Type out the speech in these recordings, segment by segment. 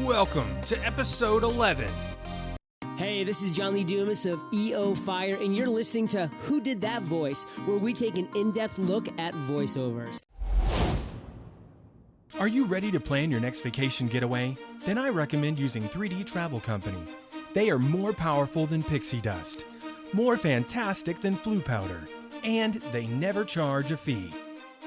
Welcome to episode 11. Hey, this is John Lee Dumas of EO Fire, and you're listening to Who Did That Voice, where we take an in-depth look at voiceovers. Are you ready to plan your next vacation getaway? Then I recommend using 3D Travel Company. They are more powerful than pixie dust, more fantastic than flu powder, and they never charge a fee.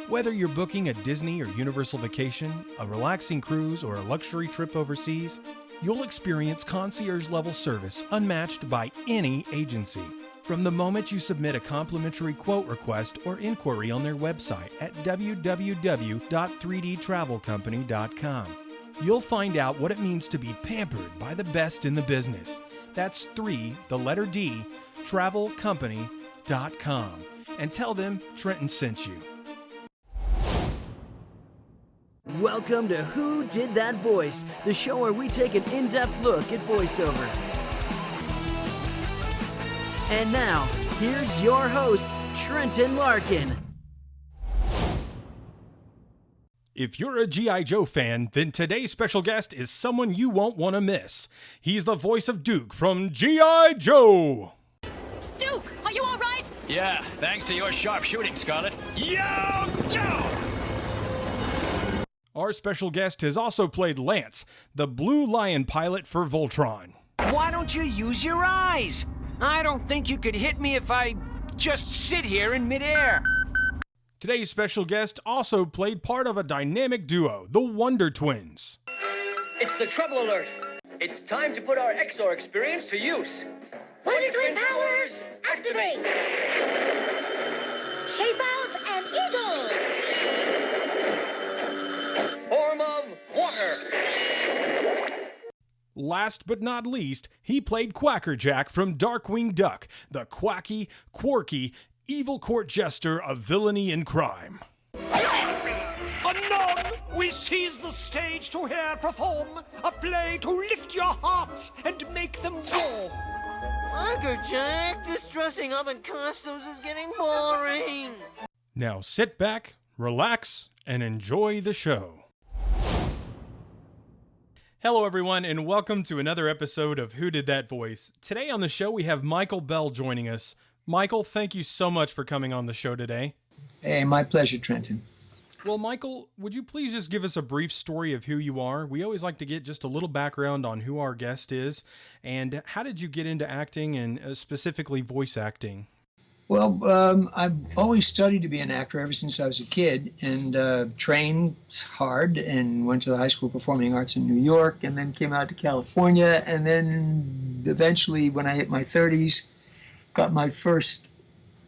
Whether you're booking a Disney or Universal vacation, a relaxing cruise, or a luxury trip overseas, you'll experience concierge-level service unmatched by any agency. From the moment you submit a complimentary quote request or inquiry on their website at www.3dtravelcompany.com, you'll find out what it means to be pampered by the best in the business. That's 3, the letter D, travelcompany.com. And tell them Trenton sent you. Welcome to Who Did That Voice, the show where we take an in-depth look at voiceover. And now, here's your host, Trenton Larkin. If you're a G.I. Joe fan, then today's special guest is someone you won't want to miss. He's the voice of Duke from G.I. Joe. Duke, are you all right? Yeah, thanks to your sharp shooting, Scarlet. Yo, Joe! Our special guest has also played Lance, the Blue Lion pilot for Voltron. Why don't you use your eyes? I don't think you could hit me if I just sit here in midair. Today's special guest also played part of a dynamic duo, the Wonder Twins. It's the trouble alert. It's time to put our XOR experience to use. Wonder Twin powers, activate! Shape out an eagle! Form of water. Last but not least, he played Quackerjack from Darkwing Duck, the quacky, quirky, evil court jester of villainy and crime. Anon, we seize the stage to hear perform a play to lift your hearts and make them roar. Quackerjack, this dressing up in costumes is getting boring. Now sit back, relax, and enjoy the show. Hello everyone, and welcome to another episode of Who Did That Voice? Today on the show we have Michael Bell joining us. Michael, thank you so much for coming on the show today. Hey, my pleasure, Trenton. Well, Michael, would you please just give us a brief story of who you are? We always like to get just a little background on who our guest is, and how did you get into acting and specifically voice acting? Well, I've always studied to be an actor ever since I was a kid, and trained hard and went to the High School of Performing Arts in New York, and then came out to California, and then eventually when I hit my 30s, got my first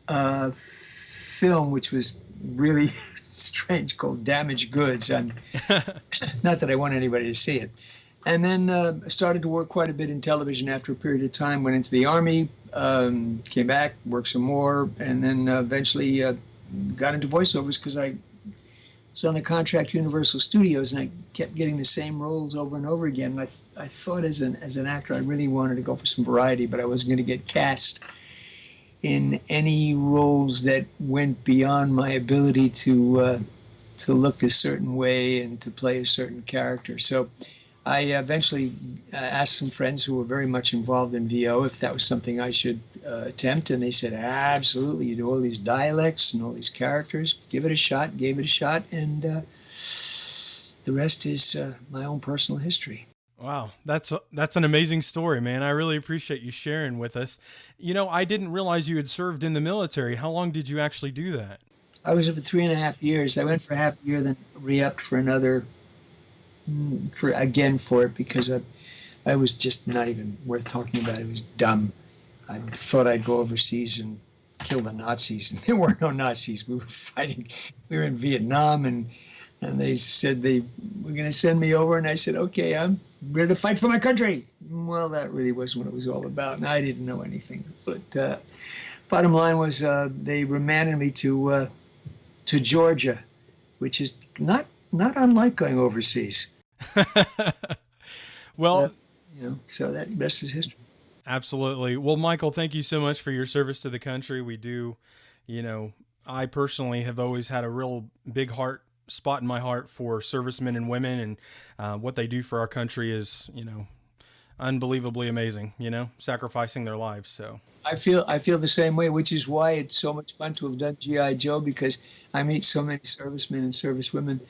film, which was really strange, called Damaged Goods. Not that I want anybody to see it. And then started to work quite a bit in television after a period of time, went into the Army, came back, worked some more, and then eventually got into voiceovers because I was on the contract Universal Studios, and I kept getting the same roles over and over again. I thought as an actor I really wanted to go for some variety, but I wasn't going to get cast in any roles that went beyond my ability to look a certain way and to play a certain character. So I eventually asked some friends who were very much involved in VO if that was something I should attempt, and they said, absolutely, you do all these dialects and all these characters, give it a shot, gave it a shot, and the rest is my own personal history. Wow, that's an amazing story, man. I really appreciate you sharing with us. You know, I didn't realize you had served in the military. How long did you actually do that? I was there for 3.5 years. I went for half a year, then re-upped for another for it because I was just not even worth talking about. It was dumb. I thought I'd go overseas and kill the Nazis, and there were no Nazis. We were fighting. We were in Vietnam, and they said they were going to send me over, and I said, okay, I'm ready to fight for my country. Well, that really wasn't what it was all about, and I didn't know anything. But bottom line was they remanded me to Georgia, which is not unlike going overseas. Well, so that rest is history. Absolutely. Well, Michael, thank you so much for your service to the country. We do, I personally have always had a real big spot in my heart for servicemen and women, and what they do for our country is, unbelievably amazing, sacrificing their lives. So I feel the same way, which is why it's so much fun to have done G.I. Joe, because I meet so many servicemen and servicewomen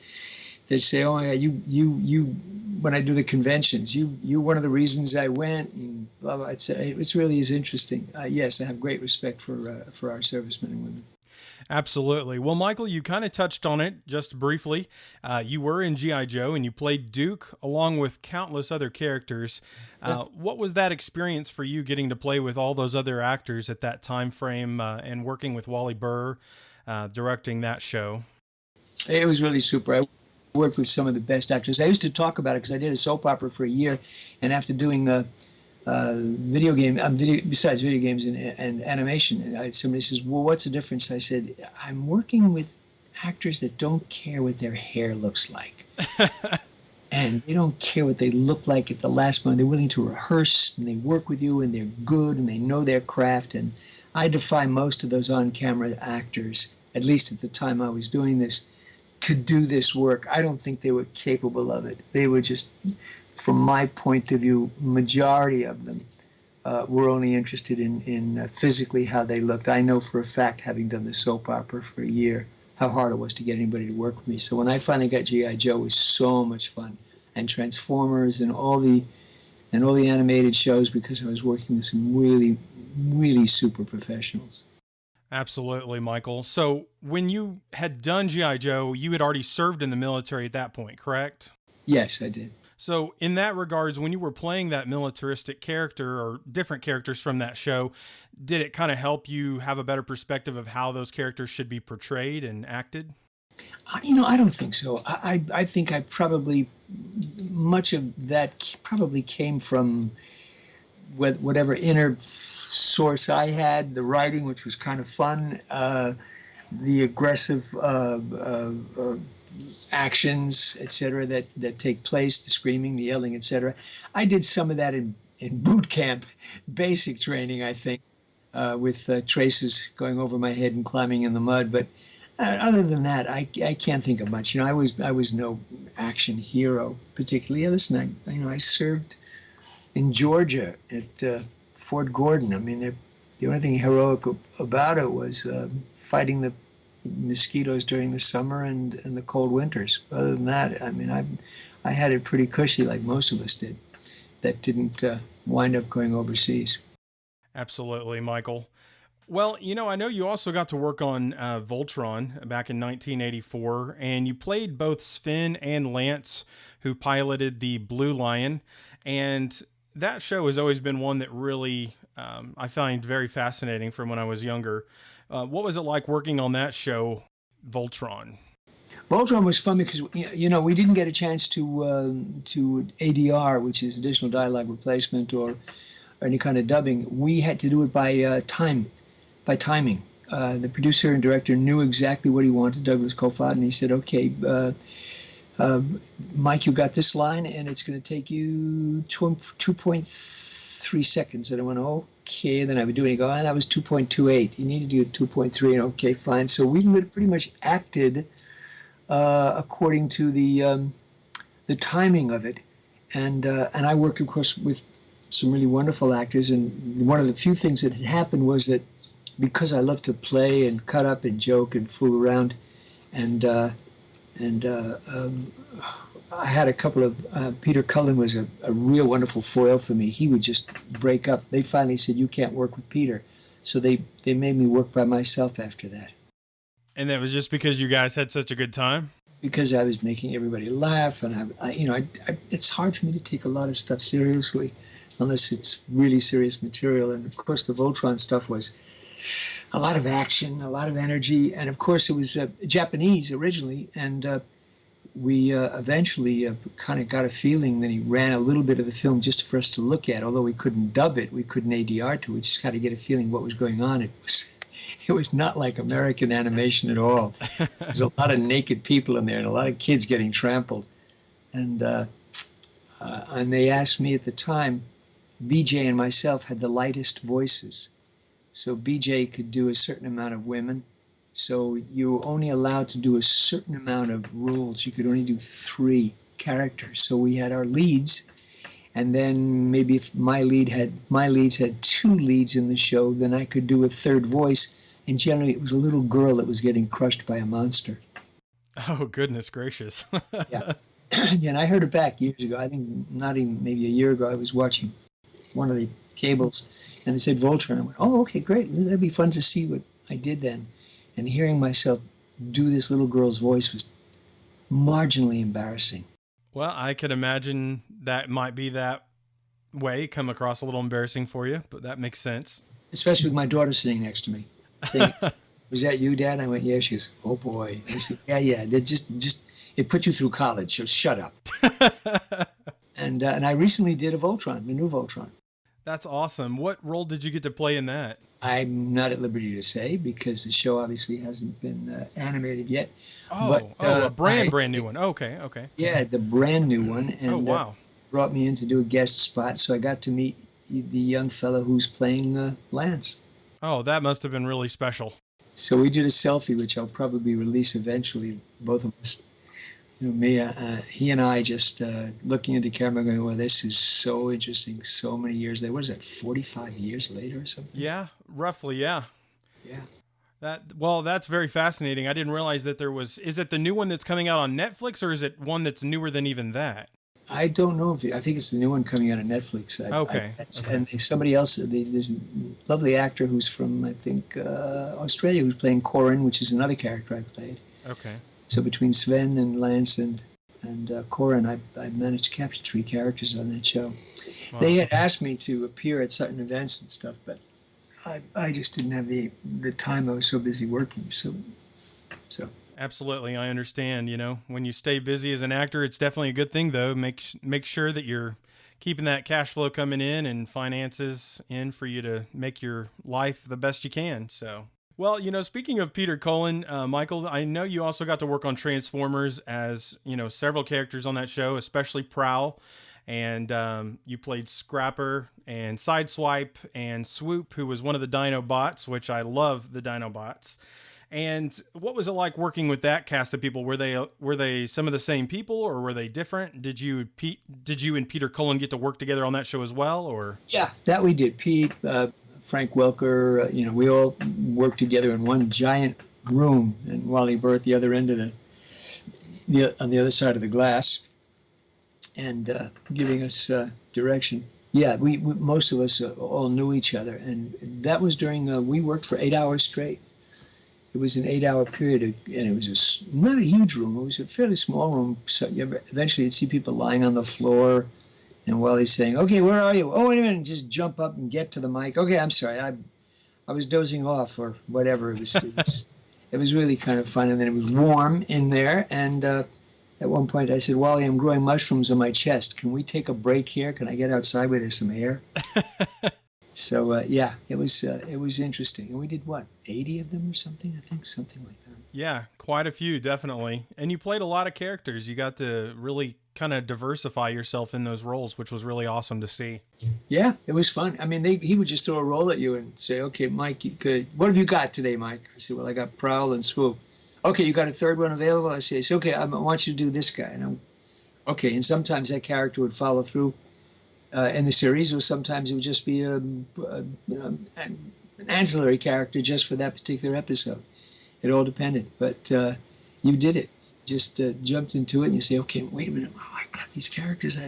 that say, "Oh my God, you when I do the conventions, you one of the reasons I went," and blah blah. It's really is interesting. Yes, I have great respect for our servicemen and women. Absolutely. Well, Michael, you kind of touched on it just briefly. You were in G.I. Joe and you played Duke along with countless other characters. What was that experience for you, getting to play with all those other actors at that time frame, and working with Wally Burr, directing that show? It was really super. I worked with some of the best actors. I used to talk about it because I did a soap opera for a year, and after doing besides video games and animation, somebody says, "Well, what's the difference?" I said, "I'm working with actors that don't care what their hair looks like." And they don't care what they look like at the last moment. They're willing to rehearse, and they work with you, and they're good, and they know their craft. And I defy most of those on-camera actors, at least at the time I was doing this, to do this work. I don't think they were capable of it. They were just, from my point of view, majority of them were only interested in physically how they looked. I know for a fact, having done the soap opera for a year, how hard it was to get anybody to work with me. So when I finally got G.I. Joe, it was so much fun. And Transformers and all the animated shows, because I was working with some really, really super professionals. Absolutely, Michael. So when you had done G.I. Joe, you had already served in the military at that point, correct? Yes, I did. So in that regards, when you were playing that militaristic character or different characters from that show, did it kind of help you have a better perspective of how those characters should be portrayed and acted? I don't think so. I think much of that probably came from whatever inner source I had, the writing, which was kind of fun, the aggressive actions, etc., that take place, the screaming, the yelling, etc. I did some of that in boot camp, basic training, I think, with traces going over my head and climbing in the mud. But other than that, I can't think of much. I was no action hero particularly. Listen, I served in Georgia at Fort Gordon. I mean, the only thing heroic about it was fighting the mosquitoes during the summer and the cold winters. Other than that, I mean, I had it pretty cushy, like most of us did, that didn't wind up going overseas. Absolutely, Michael. Well, I know you also got to work on Voltron back in 1984, and you played both Sven and Lance, who piloted the Blue Lion, and that show has always been one that really I find very fascinating from when I was younger. What was it like working on that show, Voltron? Voltron was fun because we didn't get a chance to ADR, which is additional dialogue replacement, or any kind of dubbing. We had to do it by timing. The producer and director knew exactly what he wanted, Douglas Kofod, and he said, "Okay, Mike, you got this line, and it's going to take you 2.3 seconds." And I went, "Okay." Then I would do it, and he go, "That was 2.28. You need to do 2.3, and okay, fine." So we pretty much acted according to the timing of it, and I worked, of course, with some really wonderful actors. And one of the few things that had happened was that because I love to play and cut up and joke and fool around, and I had a couple of, Peter Cullen was a real wonderful foil for me. He would just break up. They finally said, "You can't work with Peter." So they made me work by myself after that. And that was just because you guys had such a good time? Because I was making everybody laugh, and it's hard for me to take a lot of stuff seriously unless it's really serious material. And of course the Voltron stuff was a lot of action, a lot of energy, and of course it was Japanese originally, and we eventually kind of got a feeling that he ran a little bit of the film just for us to look at. Although we couldn't dub it, we couldn't ADR to it, we just had to get a feeling what was going on. it was not like American animation at all. There's a lot of naked people in there and a lot of kids getting trampled. And they asked me at the time, BJ and myself had the lightest voices. So BJ could do a certain amount of women. So you were only allowed to do a certain amount of roles. You could only do 3 characters. So we had our leads, and then maybe if my leads had 2 leads in the show, then I could do a 3rd voice. And generally, it was a little girl that was getting crushed by a monster. Oh, goodness gracious! Yeah. Yeah, and I heard it back years ago. I think not even maybe a year ago. I was watching one of the cables, and they said Voltron. I went, oh, okay, great. That'd be fun to see what I did then. And hearing myself do this little girl's voice was marginally embarrassing. Well, I could imagine that might be that way, come across a little embarrassing for you, but that makes sense. Especially with my daughter sitting next to me. Saying, was that you, Dad? I went, yeah. She goes, oh boy. I said, yeah. It put you through college, so shut up. And I recently did a Voltron, the new Voltron. That's awesome. What role did you get to play in that? I'm not at liberty to say because the show obviously hasn't been animated yet. Oh, but, a brand new one. Okay. Yeah, the brand new one. And, oh, wow. Brought me in to do a guest spot, so I got to meet the young fellow who's playing Lance. Oh, that must have been really special. So we did a selfie, which I'll probably release eventually, both of us. He and I just looking into camera going, well, this is so interesting, so many years later. What is that, 45 years later or something? Yeah, roughly, yeah. Yeah. That's very fascinating. I didn't realize that is it the new one that's coming out on Netflix, or is it one that's newer than even that? I don't know. I think it's the new one coming out on Netflix. Okay. And somebody else, there's a lovely actor who's from, I think, Australia, who's playing Corin, which is another character I played. Okay. So between Sven and Lance and Corin, I managed to capture 3 characters on that show. Wow. They had asked me to appear at certain events and stuff, but I just didn't have the time. I was so busy working. So. Absolutely, I understand. When you stay busy as an actor, it's definitely a good thing, though. Make sure that you're keeping that cash flow coming in and finances in for you to make your life the best you can. So. Well, speaking of Peter Cullen, Michael, I know you also got to work on Transformers as, several characters on that show, especially Prowl. And you played Scrapper and Sideswipe and Swoop, who was one of the Dinobots, which I love the Dinobots. And what was it like working with that cast of people? Were they some of the same people, or were they different? Did you and Peter Cullen get to work together on that show as well, or? Yeah, that we did. Pete, Frank Welker, we all worked together in one giant room, and Wally Burr the other end of on the other side of the glass, and giving us direction. Yeah, we most of us all knew each other, and that was during we worked for 8 hours straight. It was an 8-hour period, and it was not a huge room. It was a fairly small room. So eventually you'd see people lying on the floor, and Wally's saying, okay, where are you? Oh, wait a minute, just jump up and get to the mic. Okay, I'm sorry, I was dozing off or whatever. It was really kind of fun, and then it was warm in there, and at one point I said, Wally, I'm growing mushrooms on my chest. Can we take a break here? Can I get outside where there's some air? So, it was interesting. And we did, 80 of them or something, I think, something like that. Yeah, quite a few, definitely. And you played a lot of characters. You got to really kind of diversify yourself in those roles, which was really awesome to see. Yeah, it was fun. I mean, he would just throw a role at you and say, okay, Mike, what have you got today, Mike? I said, well, I got Prowl and Swoop. Okay, you got a 3rd one available? I say, okay, I want you to do this guy. Okay, and sometimes that character would follow through. In the series, or sometimes it would just be an ancillary character just for that particular episode. It all depended, but you did it. Just jumped into it, and you say, okay, wait a minute, I got these characters.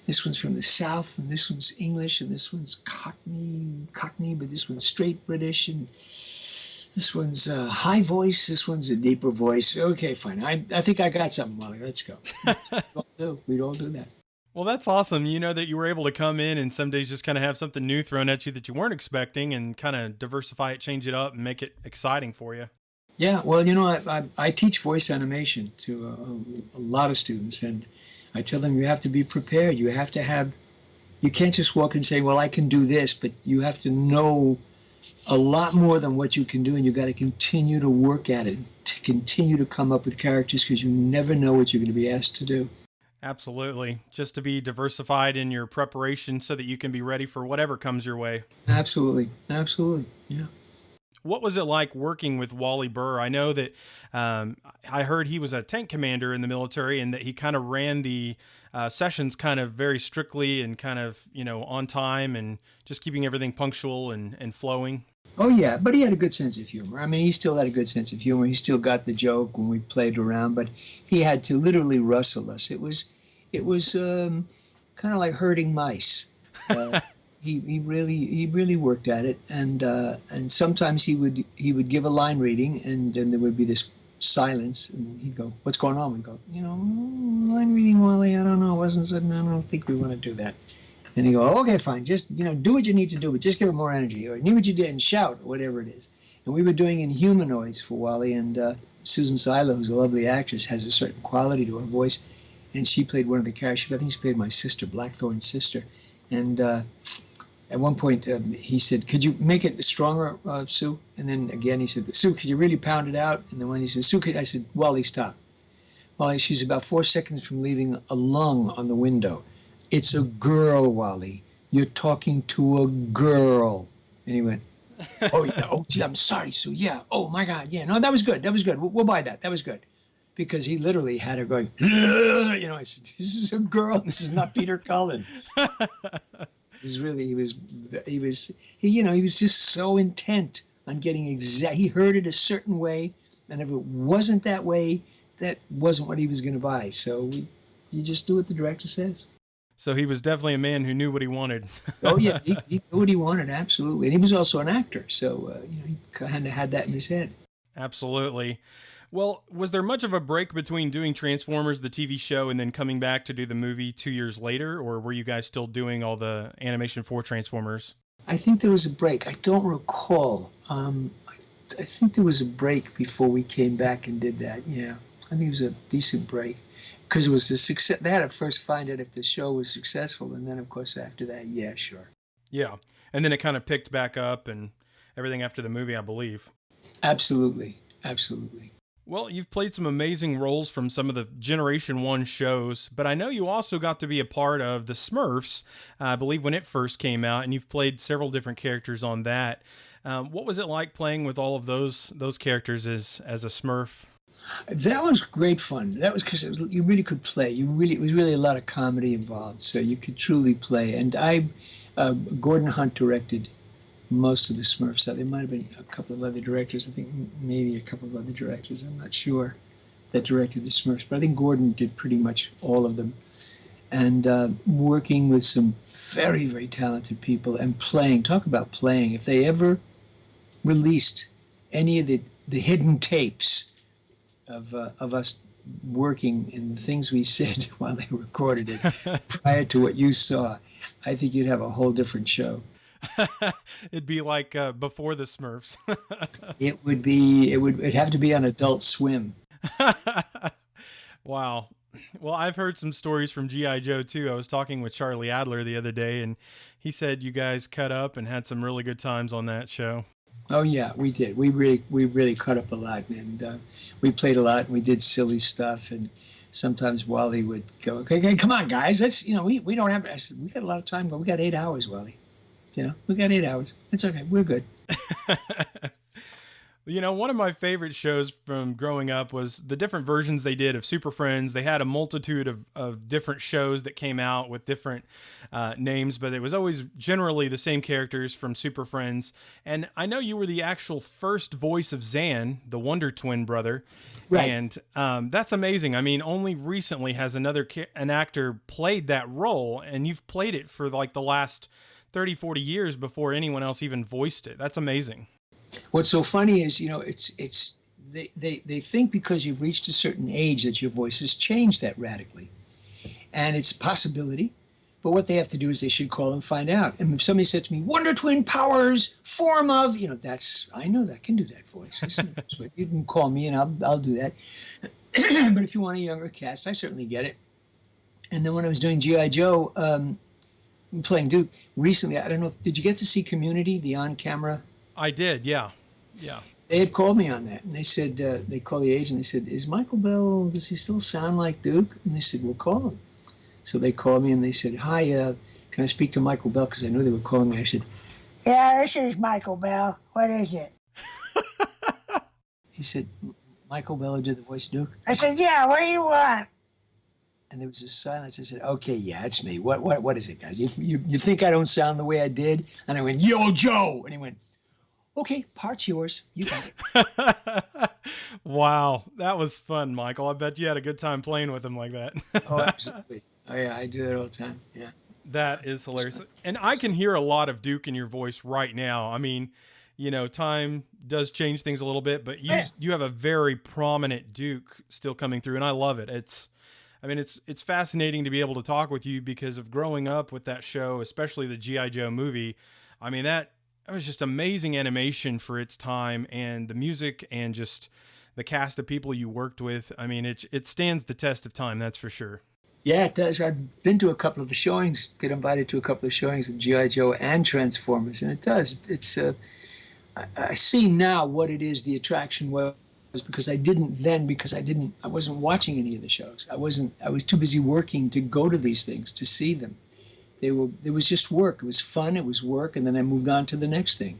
This one's from the South, and this one's English, and this one's Cockney, but this one's straight British, and this one's high voice, this one's a deeper voice. Okay, fine. I think I got something, Wally. Let's go. We'd all do that. Well, that's awesome. That you were able to come in and some days just kind of have something new thrown at you that you weren't expecting and kind of diversify it, change it up, and make it exciting for you. Yeah, well, I teach voice animation to a lot of students, and I tell them you have to be prepared. You can't just walk and say, well, I can do this, but you have to know a lot more than what you can do, and you got to continue to work at it, to continue to come up with characters, because you never know what you're going to be asked to do. Absolutely. Just to be diversified in your preparation so that you can be ready for whatever comes your way. Absolutely. Absolutely. Yeah. What was it like working with Wally Burr? I know that I heard he was a tank commander in the military and that he kind of ran the sessions kind of very strictly and kind of, on time and just keeping everything punctual and flowing. Oh, yeah, but he had a good sense of humor. I mean, he still had a good sense of humor. He still got the joke when we played around, but he had to literally rustle us. It was kind of like herding mice. He really worked at it, and sometimes he would give a line reading, and then there would be this silence, and he'd go, "What's going on?" We'd go, "Line reading, Wally. I don't know. I don't think we want to do that." And he'd go, "Okay, fine. Just do what you need to do, but just give it more energy, or do what you did and shout, or whatever it is." And we were doing Inhumanoids for Wally, and Susan Silo, who's a lovely actress, has a certain quality to her voice, and she played one of the characters. I think she played my sister, Blackthorn's sister, and. At one point, he said, "Could you make it stronger, Sue?" And then again, he said, "Sue, could you really pound it out?" And then when he said, "Sue," I said, "Wally, stop. Wally, she's about 4 seconds from leaving a lung on the window. It's a girl, Wally. You're talking to a girl." And he went, "Oh, yeah. Oh, gee, I'm sorry, Sue. Yeah. Oh, my God. Yeah. No, that was good. That was good. We'll buy that. That was good." Because he literally had her going, I said, "This is a girl. This is not Peter Cullen." He was just so intent on getting he heard it a certain way, and if it wasn't that way, that wasn't what he was going to buy. So you just do what the director says. So he was definitely a man who knew what he wanted. Oh yeah, he knew what he wanted, absolutely, and he was also an actor, so he kind of had that in his head. Absolutely. Well, was there much of a break between doing Transformers, the TV show, and then coming back to do the movie 2 years later? Or were you guys still doing all the animation for Transformers? I think there was a break. I don't recall. I think there was a break before we came back and did that. Yeah, I think it was a decent break. Because it was a success. They had to first find out if the show was successful. And then, of course, after that, yeah, sure. Yeah. And then it kind of picked back up and everything after the movie, I believe. Absolutely. Absolutely. Well, you've played some amazing roles from some of the Generation 1 shows, but I know you also got to be a part of the Smurfs, I believe, when it first came out, and you've played several different characters on that. What was it like playing with all of those characters as a Smurf? That was great fun. That was because you really could play. It was really a lot of comedy involved, so you could truly play. And Gordon Hunt directed most of the Smurfs. There might have been a couple of other directors. I think maybe a couple of other directors. I'm not sure that directed the Smurfs, but I think Gordon did pretty much all of them. And working with some very, very talented people and playing. Talk about playing. If they ever released any of the hidden tapes of us working and the things we said while they recorded it prior to what you saw, I think you'd have a whole different show. It'd be like before the Smurfs. It'd have to be on Adult Swim. Wow. Well, I've heard some stories from G.I. Joe too. I was talking with Charlie Adler the other day, and he said you guys cut up and had some really good times on that show. Oh yeah, we did. We really cut up a lot, and we played a lot, and we did silly stuff, and sometimes Wally would go, okay, come on, guys, let's, we don't have. I said, we got a lot of time, but we got 8 hours, Wally. We got 8 hours. It's okay. We're good. One of my favorite shows from growing up was the different versions they did of Super Friends. They had a multitude of different shows that came out with different names, but it was always generally the same characters from Super Friends. And I know you were the actual first voice of Zan, the Wonder Twin brother. Right. And that's amazing. I mean, only recently has an actor played that role, and you've played it for like the last 30, 40 years before anyone else even voiced it. That's amazing. What's so funny is, they think because you've reached a certain age that your voice has changed that radically. And it's a possibility, but what they have to do is they should call and find out. And if somebody said to me, Wonder Twin powers, form of, I know that, can do that voice. But you can call me and I'll do that. But if you want a younger cast, I certainly get it. And then when I was doing G.I. Joe, playing Duke, recently, I don't know, did you get to see Community, the on-camera? I did, yeah. Yeah. They had called me on that, and they said, they called the agent, they said, is Michael Bell, does he still sound like Duke? And they said, well, call him. So they called me and they said, hi, can I speak to Michael Bell? Because I knew they were calling me. I said, yeah, this is Michael Bell. What is it? He said, Michael Bell who did the voice of Duke? I said, yeah, what do you want? And there was a silence. I said, okay, yeah, it's me. What is it, guys? You think I don't sound the way I did? And I went, yo, Joe! And he went, okay, part's yours. You got it. Wow, that was fun, Michael. I bet you had a good time playing with him like that. Oh, absolutely. Oh, yeah, I do that all the time, yeah. That is hilarious. And I can hear a lot of Duke in your voice right now. I mean, you know, time does change things a little bit, but you have a very prominent Duke still coming through, and I love it. It's fascinating to be able to talk with you because of growing up with that show, especially the G.I. Joe movie. I mean, that was just amazing animation for its time, and the music and just the cast of people you worked with. I mean, it stands the test of time, that's for sure. Yeah, it does. I've been to a couple of the showings, get invited to a couple of showings of G.I. Joe and Transformers, and it does. It's I see now what it is, the attraction was, because I didn't then, because I wasn't watching any of the shows. I was too busy working to go to these things, to see them. It was just work. It was fun, it was work, and then I moved on to the next thing.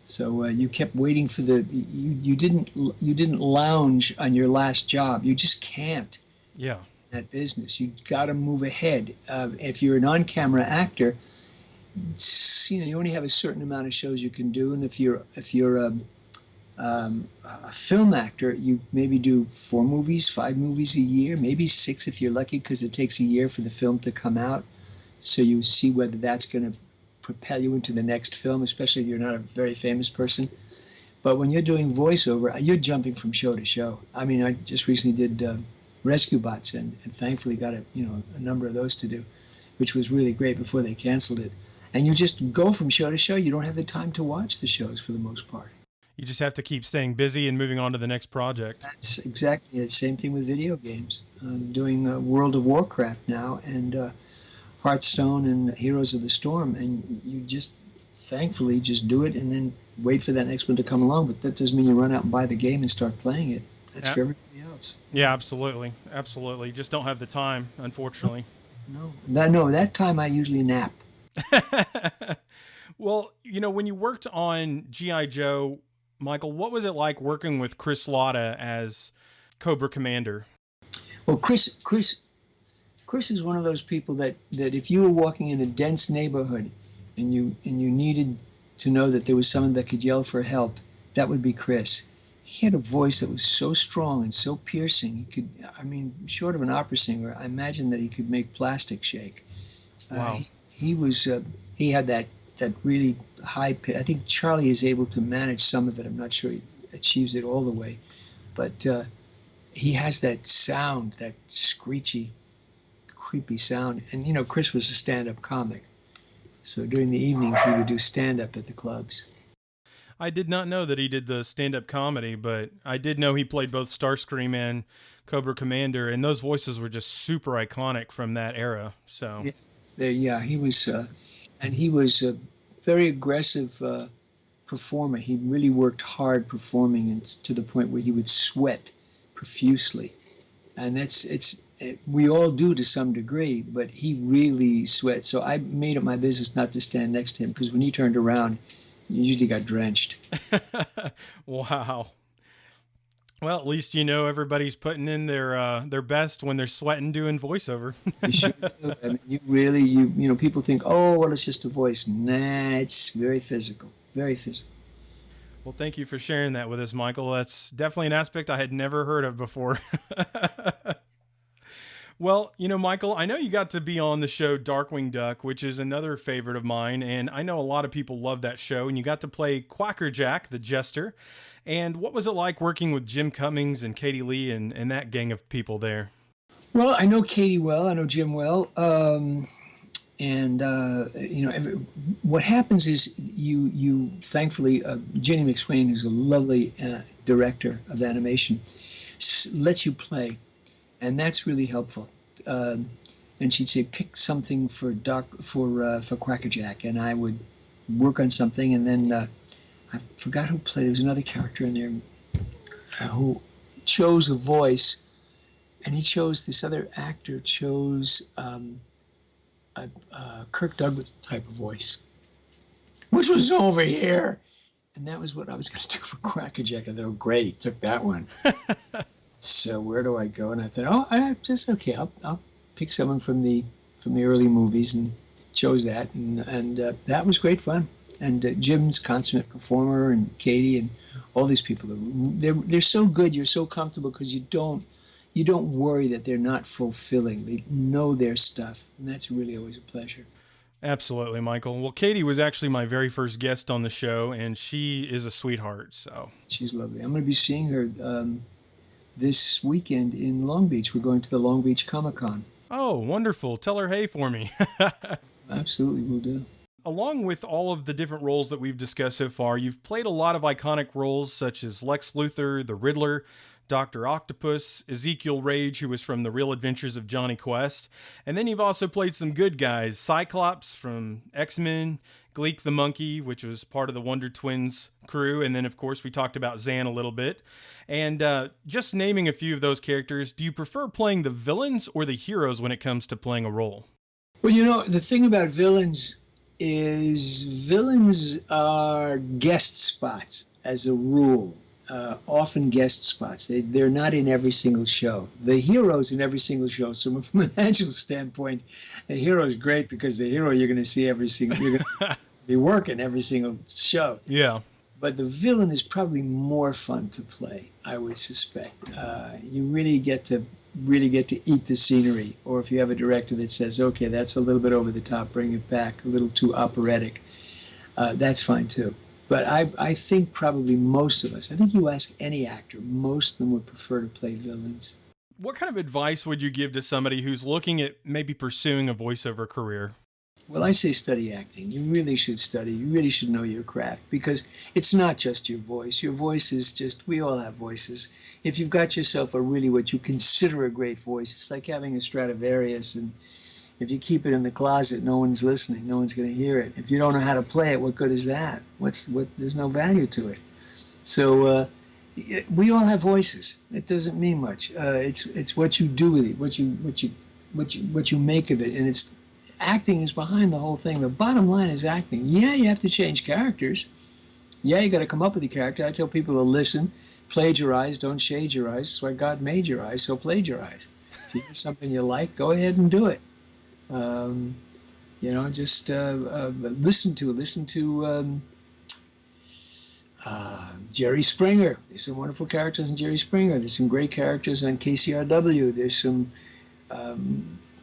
So you kept waiting for you didn't lounge on your last job. You just can't. Yeah. That business. You got to move ahead. If you're an on-camera actor, you only have a certain amount of shows you can do, and if you're a film actor, you maybe do 4 movies, 5 movies a year, maybe 6 if you're lucky, because it takes a year for the film to come out. So you see whether that's going to propel you into the next film, especially if you're not a very famous person. But when you're doing voiceover, you're jumping from show to show. I mean, I just recently did Rescue Bots, and thankfully got a number of those to do, which was really great before they canceled it. And you just go from show to show. You don't have the time to watch the shows for the most part. You just have to keep staying busy and moving on to the next project. That's exactly the same thing with video games. I'm doing World of Warcraft now, and Hearthstone and Heroes of the Storm, and you just thankfully just do it and then wait for that next one to come along. But that doesn't mean you run out and buy the game and start playing it. That's for everybody else. Yeah, absolutely. You just don't have the time, unfortunately. No, that time I usually nap. Well, when you worked on G.I. Joe, Michael, what was it like working with Chris Latta as Cobra Commander? Well, Chris is one of those people that if you were walking in a dense neighborhood and you needed to know that there was someone that could yell for help, that would be Chris. He had a voice that was so strong and so piercing. He could, short of an opera singer, I imagine that he could make plastic shake. Wow. He had that really high pitch. I think Charlie is able to manage some of it. I'm not sure he achieves it all the way, but he has that sound, that screechy, creepy sound. And Chris was a stand-up comic, so during the evenings he would do stand-up at the clubs. I did not know that he did the stand-up comedy, but I did know he played both Starscream and Cobra Commander, and those voices were just super iconic from that era. So he was, and he was a very aggressive performer. He really worked hard performing, and to the point where he would sweat profusely. And we all do to some degree, but he really sweat. So I made it my business not to stand next to him, because when he turned around, you usually got drenched. Wow. Well, at least everybody's putting in their best when they're sweating doing voiceover. You sure do. I mean, you really, people think, oh, well, it's just a voice. Nah, it's very physical, very physical. Well, thank you for sharing that with us, Michael. That's definitely an aspect I had never heard of before. Well, Michael, I know you got to be on the show Darkwing Duck, which is another favorite of mine, and I know a lot of people love that show, and you got to play Quacker Jack, the jester. And what was it like working with Jim Cummings and Katie Lee and that gang of people there? Well, I know Katie well, I know Jim well, what happens is you thankfully, Jenny McSwain, who's a lovely director of animation, lets you play. And that's really helpful. And she'd say, pick something for Quacker Jack, and I would work on something, and then I forgot who played. There was another character in there who chose a voice, and this other actor chose a Kirk Douglas type of voice, which was over here. And that was what I was going to do for Crackerjack. I thought, oh, great, took that one. So where do I go? And I thought, oh, I just, okay, I'll pick someone from the early movies, and chose that. And that was great fun. And Jim's consummate performer, and Katie, and all these people, they're so good. You're so comfortable because you don't worry that they're not fulfilling. They know their stuff, and that's really always a pleasure. Absolutely, Michael. Well, Katie was actually my very first guest on the show, and she is a sweetheart. So she's lovely. I'm going to be seeing her this weekend in Long Beach. We're going to the Long Beach Comic-Con. Oh, wonderful. Tell her hey for me. Absolutely, will do. Along with all of the different roles that we've discussed so far, you've played a lot of iconic roles such as Lex Luthor, the Riddler, Dr. Octopus, Ezekiel Rage, who was from The Real Adventures of Johnny Quest. And then you've also played some good guys, Cyclops from X-Men, Gleek the Monkey, which was part of the Wonder Twins crew. And then, of course, we talked about Zan a little bit. And just naming a few of those characters, do you prefer playing the villains or the heroes when it comes to playing a role? Well, the thing about villains is villains are guest spots as a rule. Often guest spots. They're not in every single show. The hero's in every single show. So from a financial standpoint, the hero is great because the hero you're going to see you're going to be working every single show. Yeah. But the villain is probably more fun to play, I would suspect. You really get to eat the scenery. Or if you have a director that says, okay, that's a little bit over the top, bring it back, a little too operatic, that's fine too. But I think probably most of us, I think you ask any actor, most of them would prefer to play villains. What kind of advice would you give to somebody who's looking at maybe pursuing a voiceover career? Well, I say study acting. You really should study. You really should know your craft, because it's not just your voice. Your voice is just, we all have voices. If you've got yourself a really what you consider a great voice, it's like having a Stradivarius, and if you keep it in the closet, no one's listening. No one's going to hear it. If you don't know how to play it, what good is that? There's no value to it. So we all have voices. It doesn't mean much. It's what you do with it, what you make of it, and it's acting is behind the whole thing. The bottom line is acting. Yeah, you have to change characters. Yeah, you got to come up with a character. I tell people to listen, plagiarize, don't shade your eyes. That's why God made your eyes, so plagiarize. If you do something you like, go ahead and do it. Just listen to Jerry Springer. There's some wonderful characters in Jerry Springer. There's some great characters on KCRW. There's some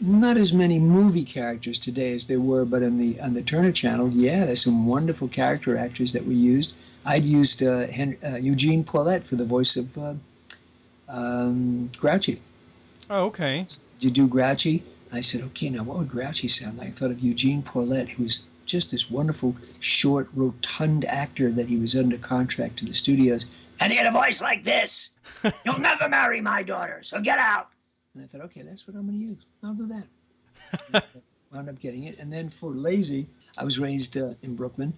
not as many movie characters today as there were, but on the Turner Channel, yeah, there's some wonderful character actors that we used. I'd used Eugene Paulette for the voice of Grouchy. Oh, okay. Did you do Grouchy? I said, okay, now what would Grouchy sound like? I thought of Eugene Paulette, who was just this wonderful, short, rotund actor that he was under contract to the studios. And he had a voice like this. You'll never marry my daughter, so get out. And I thought, okay, that's what I'm going to use. I'll do that. Wound up getting it. And then for Lazy, I was raised in Brooklyn,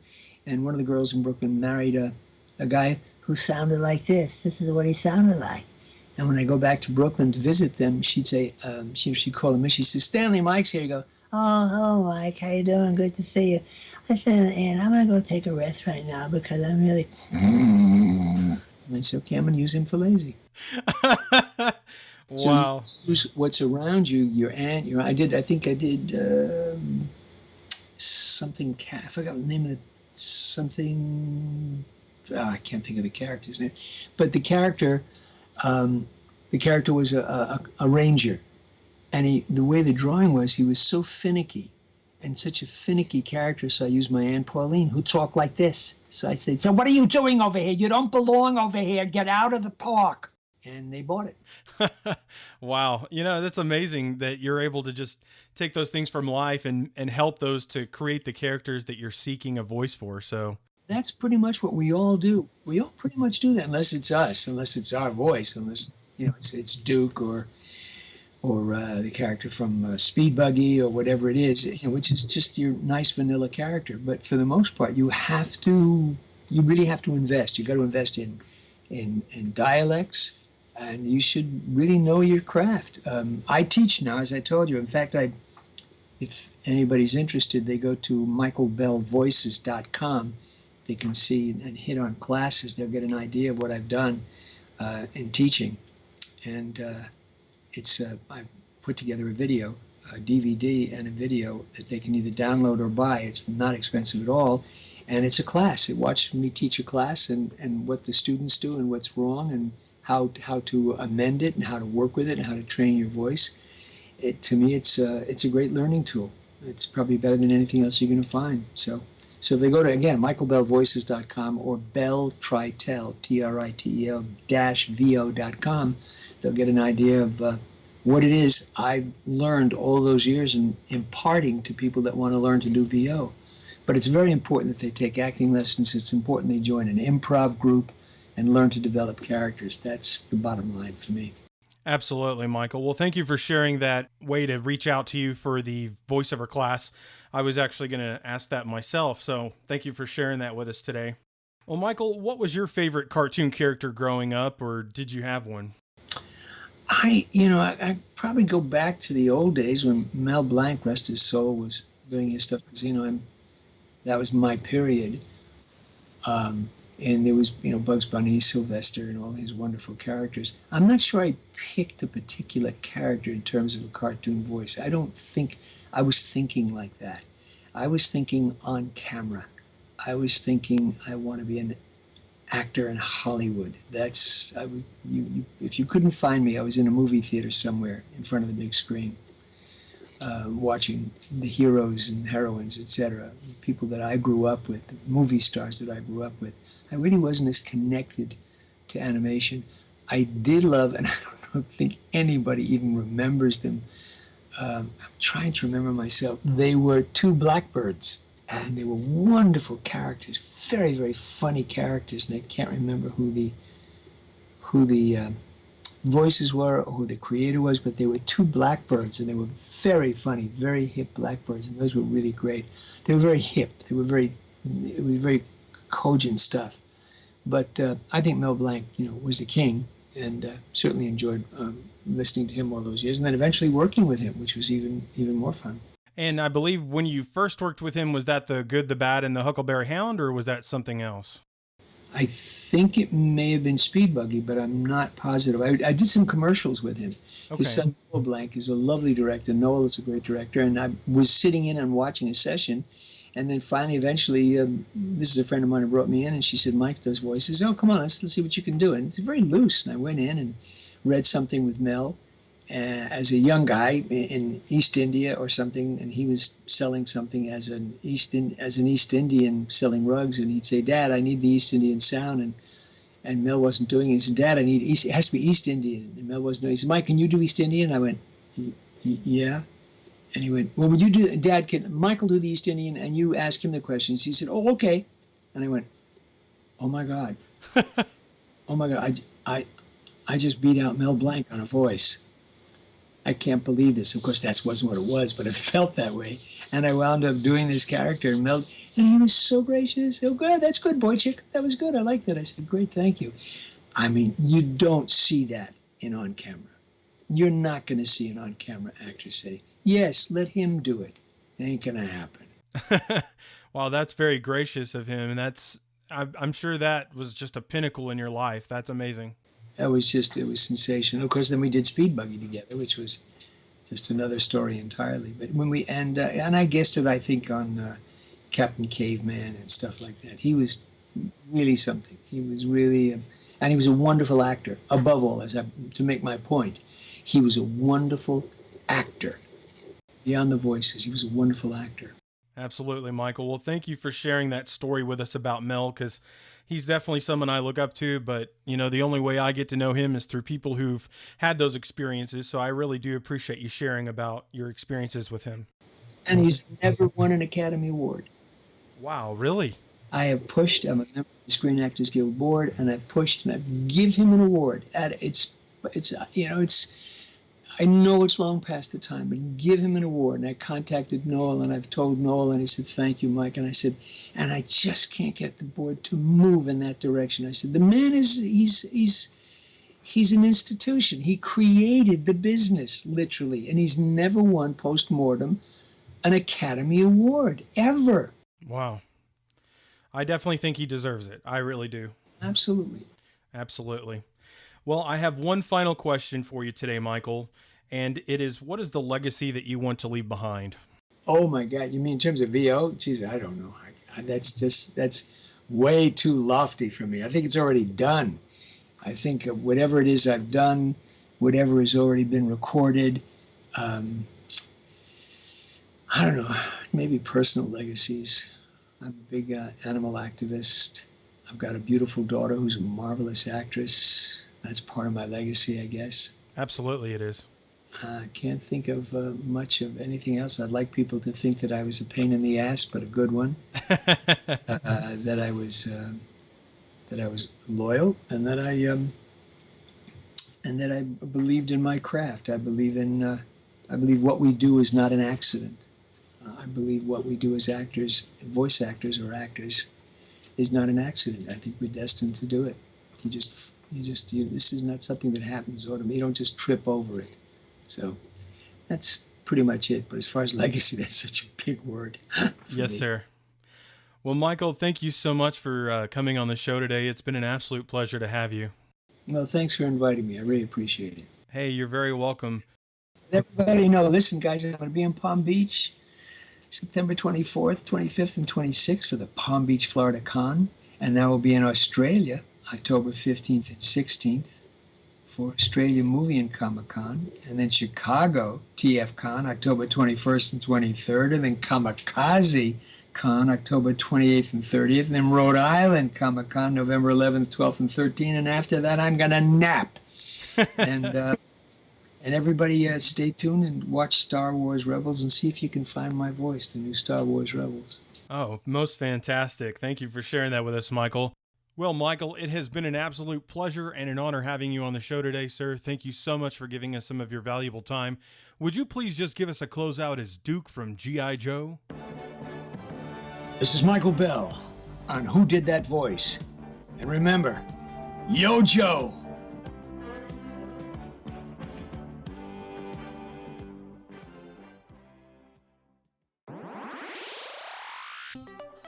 and one of the girls in Brooklyn married a guy who sounded like this. This is what he sounded like. And when I go back to Brooklyn to visit them, she'd say, she'd call him in. She says, Stanley, Mike's here. You go, oh, hello, Mike. How you doing? Good to see you. I said, Ann, I'm going to go take a rest right now because I'm really... And I said, okay, I'm going to use him for Lazy. Wow. So use what's around you, your aunt, I think I did something, I forgot the name of it, something, I can't think of the character's name. But the character was a ranger. And the way the drawing was, he was so finicky, and such a finicky character, so I used my Aunt Pauline, who talked like this. So I said, so what are you doing over here? You don't belong over here. Get out of the park. And they bought it. Wow. That's amazing that you're able to just take those things from life and help those to create the characters that you're seeking a voice for. So that's pretty much what we all do. We all pretty much do that, unless it's us, unless it's our voice, unless, it's Duke or the character from Speed Buggy or whatever it is, which is just your nice vanilla character. But for the most part, you have to you really have to invest. You got to invest in dialects, and you should really know your craft. I teach now, as I told you. In fact, if anybody's interested, they go to michaelbellvoices.com. They can see and hit on classes. They'll get an idea of what I've done in teaching. And I've put together a video, a DVD and a video that they can either download or buy. It's not expensive at all. And it's a class. It watches me teach a class and what the students do and what's wrong and how to amend it and how to work with it and how to train your voice. To me, it's a great learning tool. It's probably better than anything else you're going to find. So if they go to, again, michaelbellvoices.com or belltritel, TRITEL-VO.com, they'll get an idea of what it is I've learned all those years and imparting to people that want to learn to do VO. But it's very important that they take acting lessons. It's important they join an improv group and learn to develop characters. That's the bottom line for me. Absolutely, Michael. Well, thank you for sharing that way to reach out to you for the voiceover class. I was actually going to ask that myself, so thank you for sharing that with us today. Well, Michael, what was your favorite cartoon character growing up, or did you have one? I probably go back to the old days when Mel Blanc, rest his soul, was doing his stuff, because, that was my period. And there was, Bugs Bunny, Sylvester, and all these wonderful characters. I'm not sure I picked a particular character in terms of a cartoon voice. I don't think I was thinking like that. I was thinking on camera. I was thinking I want to be an actor in Hollywood. If you couldn't find me, I was in a movie theater somewhere in front of the big screen, watching the heroes and heroines, etc., people that I grew up with, movie stars that I grew up with. I really wasn't as connected to animation. I did love, and I don't think anybody even remembers them. I'm trying to remember myself. They were two blackbirds, and they were wonderful characters, very, very funny characters, and I can't remember who the voices were or who the creator was, but they were two blackbirds, and they were very funny, very hip blackbirds, and those were really great. They were very hip. It was very cogent stuff. But I think Mel Blanc, was the king, and certainly enjoyed listening to him all those years, and then eventually working with him, which was even more fun. And I believe when you first worked with him, was that The Good, the Bad, and the Huckleberry Hound, or was that something else? I think it may have been Speed Buggy, but I'm not positive. I did some commercials with him. Okay. His son, Noel Blanc, is a lovely director. Noel is a great director, and I was sitting in and watching a session. And then finally, eventually, this is a friend of mine who brought me in, and she said, Mike does voices. Oh, come on, let's see what you can do. And it's very loose. And I went in and read something with Mel as a young guy in East India or something, and he was selling something as an East Indian selling rugs. And he'd say, Dad, I need the East Indian sound. And Mel wasn't doing it. He said, Dad, it has to be East Indian. And Mel wasn't doing it. He said, Mike, can you do East Indian? I went, yeah. And he went, well, would you do, Dad, can Michael do the East Indian and you ask him the questions? He said, oh, okay. And I went, oh my God. Oh my God, I just beat out Mel Blanc on a voice. I can't believe this. Of course, that wasn't what it was, but it felt that way. And I wound up doing this character, and he was so gracious. Oh, good, that's good, boy chick. That was good, I liked that. I said, great, thank you. I mean, you don't see that in on camera. You're not going to see an on-camera actor say, yes, let him do it. It ain't going to happen. Wow, that's very gracious of him. And I'm sure that was just a pinnacle in your life. That's amazing. It was sensational. Of course, then we did Speed Buggy together, which was just another story entirely. But when and I guessed it, I think, on Captain Caveman and stuff like that. He was really something. He was really, and he was a wonderful actor. Above all, to make my point, he was a wonderful actor. Beyond the voices, he was a wonderful actor. Absolutely, Michael. Well, thank you for sharing that story with us about Mel, because he's definitely someone I look up to, but, the only way I get to know him is through people who've had those experiences, so I really do appreciate you sharing about your experiences with him. And he's never won an Academy Award. Wow, really? I have pushed, I'm a member of the Screen Actors Guild Board, and I've pushed, and I've given him an award. I know it's long past the time, but give him an award. And I contacted Noel, and I've told Noel, and he said, thank you, Mike. And I said, and I just can't get the board to move in that direction. I said, the man he's an institution. He created the business, literally, and he's never won post-mortem an Academy Award, ever. Wow. I definitely think he deserves it. I really do. Absolutely. Absolutely. Well, I have one final question for you today, Michael, and it is, what is the legacy that you want to leave behind? Oh, my God. You mean in terms of VO? Jeez, I don't know. That's way too lofty for me. I think it's already done. I think whatever it is I've done, whatever has already been recorded, I don't know, maybe personal legacies. I'm a big animal activist. I've got a beautiful daughter who's a marvelous actress. That's part of my legacy, I guess. Absolutely it is. I can't think of much of anything else. I'd like people to think that I was a pain in the ass, but a good one. That I was loyal, and that I believed in my craft. I believe what we do is not an accident. I believe what we do as actors, voice actors or actors, is not an accident. I think we're destined to do it. This is not something that happens automatically. You don't just trip over it. So that's pretty much it. But as far as legacy, that's such a big word. Yes, sir. Well, Michael, thank you so much for coming on the show today. It's been an absolute pleasure to have you. Well, thanks for inviting me. I really appreciate it. Hey, you're very welcome. Let everybody know, listen, guys, I'm going to be in Palm Beach September 24th, 25th, and 26th for the Palm Beach, Florida Con. And then we'll be in Australia October 15th and 16th for Australia Movie and Comic-Con. And then Chicago TF Con October 21st and 23rd. And then Kamikaze Con October 28th and 30th. And then Rhode Island Comic-Con November 11th, 12th, and 13th. And after that, I'm going to nap. And everybody stay tuned and watch Star Wars Rebels and see if you can find my voice, the new Star Wars Rebels. Oh, most fantastic. Thank you for sharing that with us, Michael. Well, Michael, it has been an absolute pleasure and an honor having you on the show today, sir. Thank you so much for giving us some of your valuable time. Would you please just give us a closeout as Duke from G.I. Joe? This is Michael Bell on Who Did That Voice? And remember, Yo Joe!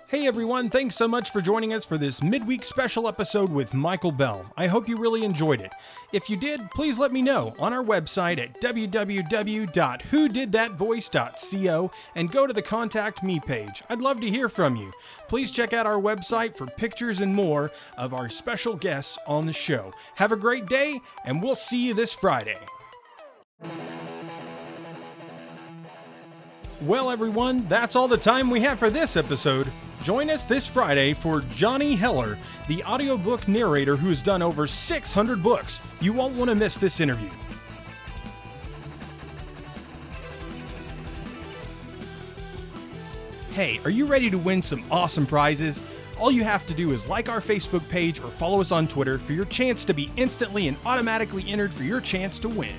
Hey everyone, thanks so much for joining us for this midweek special episode with Michael Bell. I hope you really enjoyed it. If you did, please let me know on our website at www.whodidthatvoice.co and go to the Contact Me page. I'd love to hear from you. Please check out our website for pictures and more of our special guests on the show. Have a great day, and we'll see you this Friday. Well, everyone, that's all the time we have for this episode. Join us this Friday for Johnny Heller, the audiobook narrator who's done over 600 books. You won't want to miss this interview. Hey, are you ready to win some awesome prizes? All you have to do is like our Facebook page or follow us on Twitter for your chance to be instantly and automatically entered for your chance to win.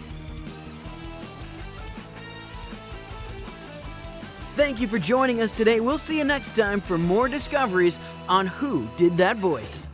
Thank you for joining us today. We'll see you next time for more discoveries on Who Did That Voice.